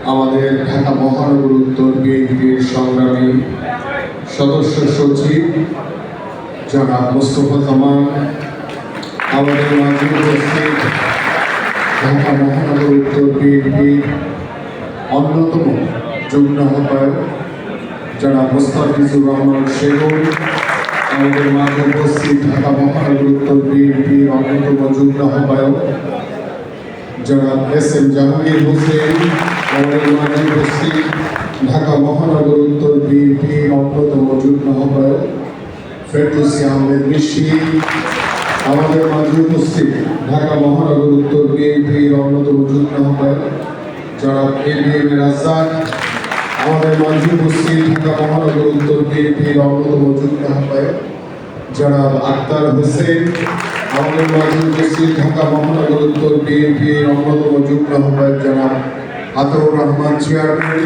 আমাদের ঢাকা মহানগর উত্তর বিএনপির সংগ্রামী সদস্য সচিব জনাব মোস্তফা জামান, আমাদের মাঝে উপস্থিত ঢাকা মহানগর উত্তর বিএনপির অন্যতম যুগ্ম আহ্বায়ক জনাব মোস্তাফিজুর রহমান সেগুন, আমাদের মাঝে উপস্থিত ঢাকা মহানগর উত্তর বিএনপির অন্যতম যুগ্ম আহ্বায়ক জনাব এস.এম. জাহাঙ্গীর হোসেন, আমাদের মাঝে উপস্থিত ঢাকা মহানগর উত্তর বিএনপির অন্যতম যুগ্ম আহ্বায়ক ফেরদৌসী আহমেদ মিশি, আমাদের মাঝে উপস্থিত ঢাকা মহানগর উত্তর বিএনপির অন্যতম যুগ্ম আহ্বায়ক জনাব এ.বি.এম. রাজ্জাক, আমাদের মাঝে উপস্থিত ঢাকা মহানগর উত্তর বিএনপির অন্যতম যুগ্ম আহ্বায়ক জনাব আক্তার হোসেন, আমাদের মাঝে উপস্থিত ঢাকা মহানগর উত্তর বিএনপির অন্যতম যুগ্ম আহ্বায়ক জনাব আতাউর রহমান চেয়ারম্যান,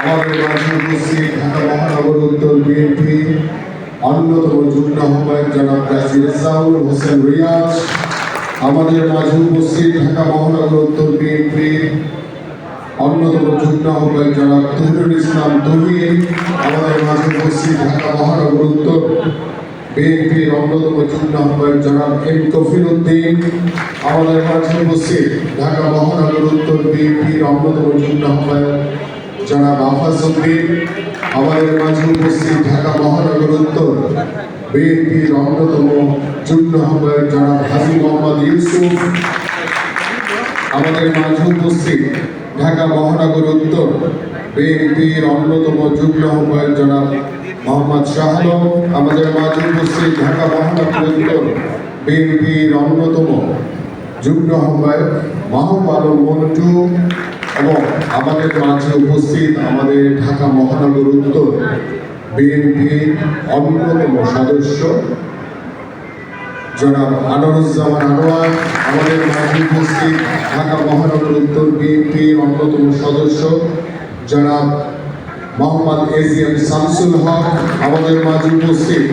আমাদের মাঝে উপস্থিত ঢাকা মহানগর উত্তর বিএনপির অন্যতম যুগ্ম আহ্বায়ক জনাব গাজী রেজাউল হোসেন রিয়াজ, আমাদের মাঝে উপস্থিত ঢাকা মহানগর উত্তর বিএনপির অন্যতম যুগ্ম আহ্বায়ক জনাব তহিরুল ইসলাম তহিন, আমাদের মাঝে উপস্থিত ঢাকা মহানগর উত্তর বিএনপির অন্যতম যুগ্ম আহ্বায়ক জনাব এম কফিল উদ্দিন, আমাদের মাঝে উপস্থিত ঢাকা মহানগর উত্তর বিএনপির অন্যতম যুগ্ম আহ্বায়ক জনাব আফাজ উদ্দিন, আমাদের মাঝে উপস্থিত ঢাকা মহানগর উত্তর বিএনপির অন্যতম যুগ্ম আহ্বায়ক জনাব হাজী মোহাম্মদ ইউসুফ, আমাদের মাঝে উপস্থিত ঢাকা মহানগর উত্তর বিএনপির অন্যতম যুগ্ম আহ্বায়ক জনাব মোহাম্মদ শাহ আলম, আমাদের মাঝে উপস্থিত ঢাকা মহানগর উত্তর বিএনপির অন্যতম যুগ্ম আহ্বায়ক মাহবুব আলম মন্টু এবং আমাদের মাঝে উপস্থিত আমাদের ঢাকা মহানগর উত্তর বিএনপির অন্যতম সদস্য জনাব আনোয়ারুজ্জামান আনোয়ার, আমাদের মাঝে উপস্থিত ঢাকা মহানগর উত্তর বিএনপির অন্যতম সদস্য জনাব মোহাম্মদ এজিএম শামসুল হক, আমাদের মাঝে উপস্থিত